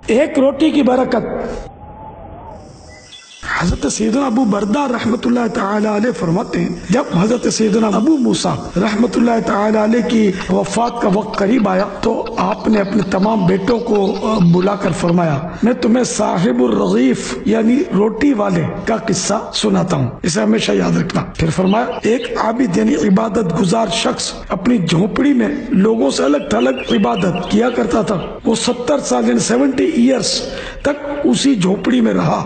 ایک روٹی کی برکت۔ حضرت سیدنا ابو بردہ رحمۃ اللہ تعالی علیہ فرماتے ہیں، جب حضرت سیدنا ابو موسیٰ رحمۃ اللہ تعالی علیہ کی وفات کا وقت قریب آیا تو آپ نے اپنے تمام بیٹوں کو بلا کر فرمایا، میں تمہیں صاحب الرغیف یعنی روٹی والے کا قصہ سناتا ہوں، اسے ہمیشہ یاد رکھنا۔ پھر فرمایا، ایک عابد یعنی عبادت گزار شخص اپنی جھونپڑی میں لوگوں سے الگ تھلگ عبادت کیا کرتا تھا۔ وہ 70 سال یعنی 70 ایئرس تک اسی جھونپڑی میں رہا۔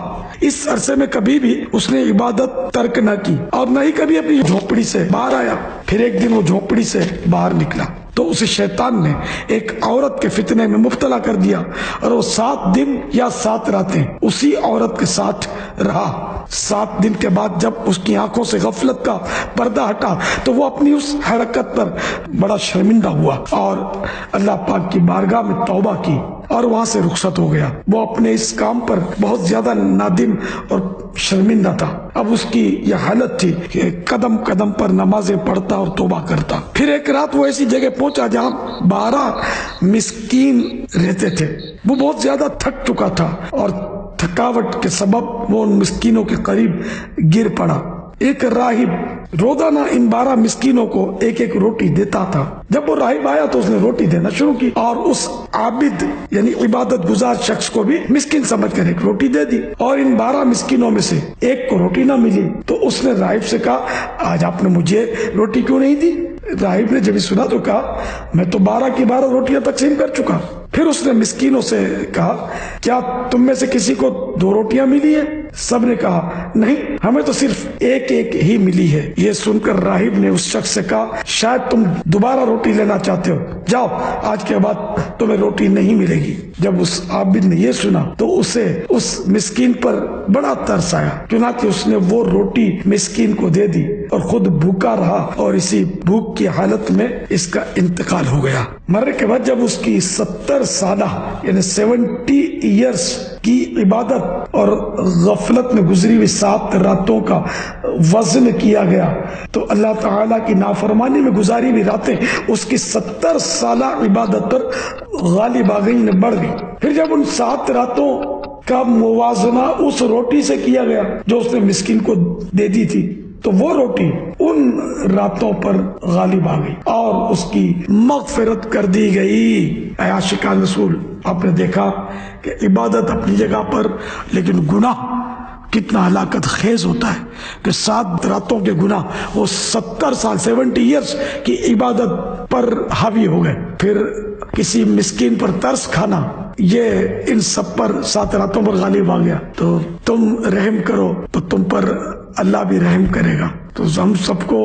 اس عرصے میں کبھی بھی اس نے عبادت ترک نہ کی اور نہ ہی کبھی اپنی جھونپڑی سے باہر آیا۔ پھر ایک دن وہ جھونپڑی سے باہر نکلا تو اسے شیطان نے ایک عورت کے فتنے میں مبتلا کر دیا اور وہ 7 دن یا 7 راتیں اسی عورت کے ساتھ رہا۔ 7 دن کے بعد جب اس کی آنکھوں سے غفلت کا پردہ ہٹا تو وہ اپنی اس حرکت پر بڑا شرمندہ ہوا اور اللہ پاک کی بارگاہ میں توبہ کی اور وہاں سے رخصت ہو گیا۔ وہ اپنے اس کام پر بہت زیادہ نادم اور شرمندہ تھا۔ اب اس کی یہ حالت تھی کہ قدم قدم پر نمازیں پڑھتا اور توبہ کرتا۔ پھر ایک رات وہ ایسی جگہ پہنچا جہاں 12 مسکین رہتے تھے۔ وہ بہت زیادہ تھک چکا تھا اور تھکاوٹ کے سبب وہ ان مسکینوں کے قریب گر پڑا۔ ایک راہب روزانہ ان 12 مسکینوں کو ایک ایک روٹی دیتا تھا۔ جب وہ راہب آیا تو اس نے روٹی دینا شروع کی اور اس عابد یعنی عبادت گزار شخص کو بھی مسکین سمجھ کر ایک روٹی دے دی، اور ان 12 مسکینوں میں سے ایک کو روٹی نہ ملی تو اس نے راہب سے کہا، آج آپ نے مجھے روٹی کیوں نہیں دی؟ راہب نے جب یہ سنا تو کہا، میں تو 12 کی 12 روٹیاں تقسیم کر چکا۔ پھر اس نے مسکینوں سے کہا، کیا تم میں سے کسی کو 2 روٹیاں ملی ہیں؟ سب نے کہا، نہیں، ہمیں تو صرف ایک ایک ہی ملی ہے۔ یہ سن کر راہب نے اس شخص سے کہا، شاید تم دوبارہ روٹی لینا چاہتے ہو، جاؤ، آج کے بعد تمہیں روٹی نہیں ملے گی۔ جب اس عابد نے یہ سنا تو اسے اس مسکین پر بڑا ترس آیا، چنانچہ اس نے وہ روٹی مسکین کو دے دی اور خود بھوکا رہا اور اسی بھوک کی حالت میں اس کا انتقال ہو گیا۔ مرنے کے بعد جب اس کی 70 سالہ یعنی 70 ایئرس کی عبادت اور غفلت میں گزری ہوئی 7 راتوں کا وزن کیا گیا تو اللہ تعالیٰ کی نافرمانی میں گزاری ہوئی راتیں اس کی 70 سالہ عبادت پر غالب آ گئی، بڑھ گئی۔ پھر جب ان 7 راتوں کا موازنہ اس روٹی سے کیا گیا جو اس نے مسکین کو دے دی تھی تو وہ روٹی ان راتوں پر غالب آ گئی اور اس کی مغفرت کر دی گئی۔ اے عاشقان رسول، آپ نے دیکھا کہ عبادت اپنی جگہ پر، لیکن گناہ کتنا ہلاکت خیز ہوتا ہے کہ 7 راتوں کے گناہ وہ 70 سال 70 ایئرس کی عبادت پر حاوی ہو گئے۔ پھر کسی مسکین پر ترس کھانا، یہ ان سب پر 7 راتوں پر غالب آ گیا۔ تو تم رحم کرو تو تم پر اللہ بھی رحم کرے گا۔ تو ہم سب کو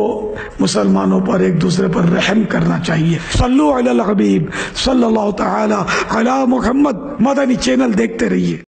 مسلمانوں پر ایک دوسرے پر رحم کرنا چاہیے۔ صلو علی الحبیب صلی اللہ تعالی علی محمد۔ مدنی چینل دیکھتے رہیے۔